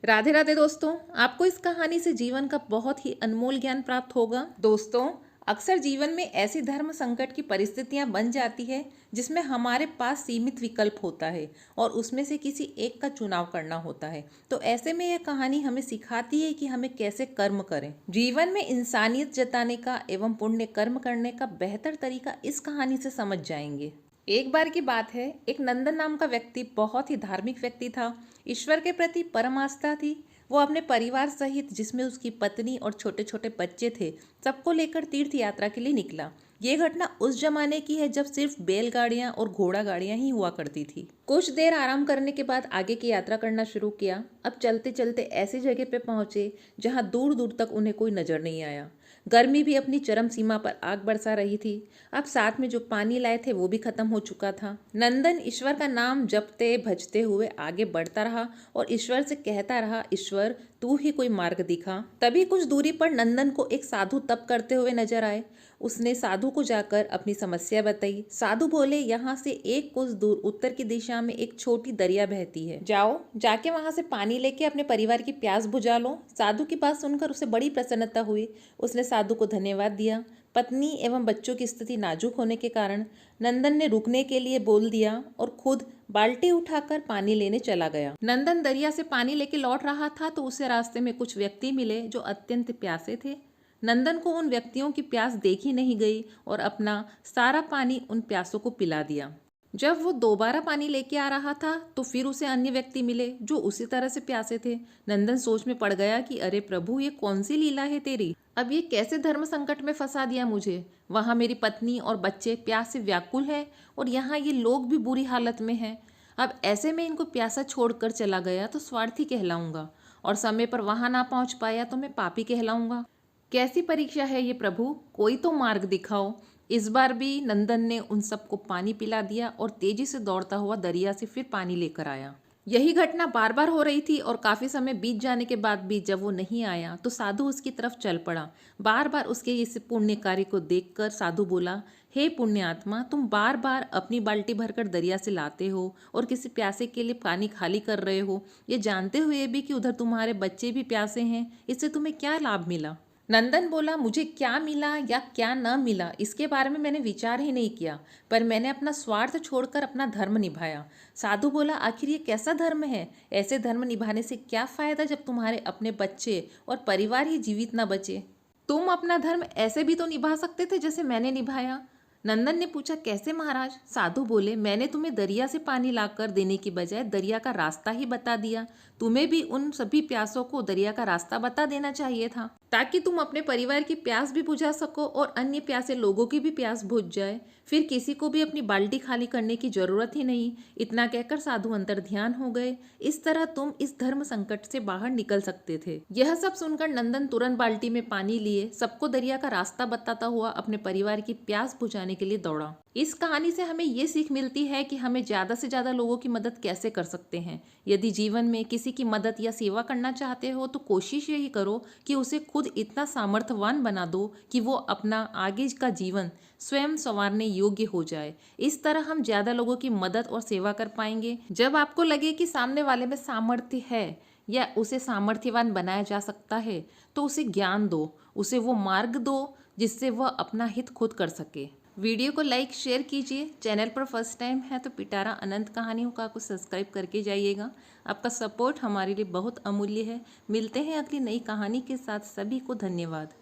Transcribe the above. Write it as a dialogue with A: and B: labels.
A: राधे राधे दोस्तों। आपको इस कहानी से जीवन का बहुत ही अनमोल ज्ञान प्राप्त होगा। दोस्तों, अक्सर जीवन में ऐसी धर्म संकट की परिस्थितियां बन जाती है जिसमें हमारे पास सीमित विकल्प होता है और उसमें से किसी एक का चुनाव करना होता है। तो ऐसे में यह कहानी हमें सिखाती है कि हमें कैसे कर्म करें। जीवन में इंसानियत जताने का एवं पुण्य कर्म करने का बेहतर तरीका इस कहानी से समझ जाएंगे। एक बार की बात है, एक नंदन नाम का व्यक्ति बहुत ही धार्मिक व्यक्ति था। ईश्वर के प्रति परम आस्था थी। वो अपने परिवार सहित, जिसमें उसकी पत्नी और छोटे छोटे बच्चे थे, सबको लेकर तीर्थ यात्रा के लिए निकला। ये घटना उस जमाने की है जब सिर्फ बैलगाड़ियां और घोड़ा गाड़ियां ही हुआ करती थी। कुछ देर आराम करने के बाद आगे की यात्रा करना शुरू किया। अब चलते चलते ऐसी जगह पे पहुंचे जहां दूर दूर तक उन्हें कोई नजर नहीं आया। गर्मी भी अपनी चरम सीमा पर आग बरसा रही थी। अब साथ में जो पानी लाए थे वो भी खत्म हो चुका था। नंदन ईश्वर का नाम जपते भजते हुए आगे बढ़ता रहा और ईश्वर से कहता रहा, ईश्वर तू ही कोई मार्ग दिखा। तभी कुछ दूरी पर नंदन को एक साधु तप करते हुए नजर आए। उसने साधु को जाकर अपनी समस्या बताई। साधु बोले, यहाँ से एक कुछ दूर उत्तर की दिशा में एक छोटी दरिया बहती है, जाओ, जाके वहां से पानी लेके अपने परिवार की प्यास बुझा लो। साधु की बात सुनकर उसे बड़ी प्रसन्नता हुई। उसने साधु को धन्यवाद दिया। पत्नी एवं बच्चों की स्थिति नाजुक होने के कारण नंदन ने रुकने के लिए बोल दिया और खुद बाल्टी उठाकर पानी लेने चला गया। नंदन दरिया से पानी लेके लौट रहा था तो उसे रास्ते में कुछ व्यक्ति मिले जो अत्यंत प्यासे थे। नंदन को उन व्यक्तियों की प्यास देखी नहीं गई और अपना सारा पानी उन प्यासों को पिला दिया। जब वो दोबारा पानी लेके आ रहा था तो फिर उसे अन्य व्यक्ति मिले जो उसी तरह से प्यासे थे। नंदन सोच में पड़ गया कि अरे प्रभु, ये कौन सी लीला है तेरी। अब ये कैसे धर्म संकट में फंसा दिया मुझे। वहां मेरी पत्नी और बच्चे प्यास से व्याकुल है और यहाँ ये लोग भी बुरी हालत में हैं। अब ऐसे में इनको प्यासा छोड़कर चला गया तो स्वार्थी कहलाऊंगा और समय पर वहां ना पहुंच पाया तो मैं पापी कहलाऊंगा। कैसी परीक्षा है ये प्रभु, कोई तो मार्ग दिखाओ। इस बार भी नंदन ने उन सबको पानी पिला दिया और तेजी से दौड़ता हुआ दरिया से फिर पानी लेकर आया। यही घटना बार बार हो रही थी और काफी समय बीत जाने के बाद भी जब वो नहीं आया तो साधु उसकी तरफ चल पड़ा। बार बार उसके इस पुण्य कार्य को देखकर साधु बोला, हे पुण्यात्मा, तुम बार बार अपनी बाल्टी भरकर दरिया से लाते हो और किसी प्यासे के लिए पानी खाली कर रहे हो, ये जानते हुए भी कि उधर तुम्हारे बच्चे भी प्यासे हैं। इससे तुम्हें क्या लाभ मिला। नंदन बोला, मुझे क्या मिला या क्या न मिला इसके बारे में मैंने विचार ही नहीं किया, पर मैंने अपना स्वार्थ छोड़कर अपना धर्म निभाया। साधु बोला, आखिर ये कैसा धर्म है। ऐसे धर्म निभाने से क्या फायदा जब तुम्हारे अपने बच्चे और परिवार ही जीवित न बचे। तुम अपना धर्म ऐसे भी तो निभा सकते थे जैसे मैंने निभाया। नंदन ने पूछा, कैसे महाराज। साधु बोले, मैंने तुम्हें दरिया से पानी लाकर देने की बजाय दरिया का रास्ता ही बता दिया। तुम्हें भी उन सभी प्यासों को दरिया का रास्ता बता देना चाहिए था ताकि तुम अपने परिवार की प्यास भी बुझा सको और अन्य प्यासे लोगों की भी प्यास बुझ जाए। फिर किसी को भी अपनी बाल्टी खाली करने की जरूरत ही नहीं। इतना कहकर साधु अंतर ध्यान हो गए। इस तरह तुम इस धर्म संकट से बाहर निकल सकते थे। यह सब सुनकर नंदन तुरंत बाल्टी में पानी लिए सबको दरिया का रास्ता बताता हुआ अपने परिवार की प्यास बुझाने के लिए दौड़ा। इस कहानी से हमें ये सीख मिलती है कि हमें ज्यादा से ज्यादा लोगों की मदद कैसे कर सकते हैं। यदि जीवन में किसी की मदद या सेवा करना चाहते हो तो कोशिश यही करो कि उसे खुद इतना सामर्थ्यवान बना दो कि वो अपना आगे का जीवन स्वयं संवारने योग्य हो जाए। इस तरह हम ज्यादा लोगों की मदद और सेवा कर पाएंगे। जब आपको लगे कि सामने वाले में सामर्थ्य है या उसे सामर्थ्यवान बनाया जा सकता है तो उसे ज्ञान दो, उसे वो मार्ग दो जिससे वह अपना हित खुद कर सके। वीडियो को लाइक शेयर कीजिए। चैनल पर फर्स्ट टाइम है तो पिटारा अनंत कहानियों का कुछ सब्सक्राइब करके जाइएगा। आपका सपोर्ट हमारे लिए बहुत अमूल्य है। मिलते हैं अगली नई कहानी के साथ। सभी को धन्यवाद।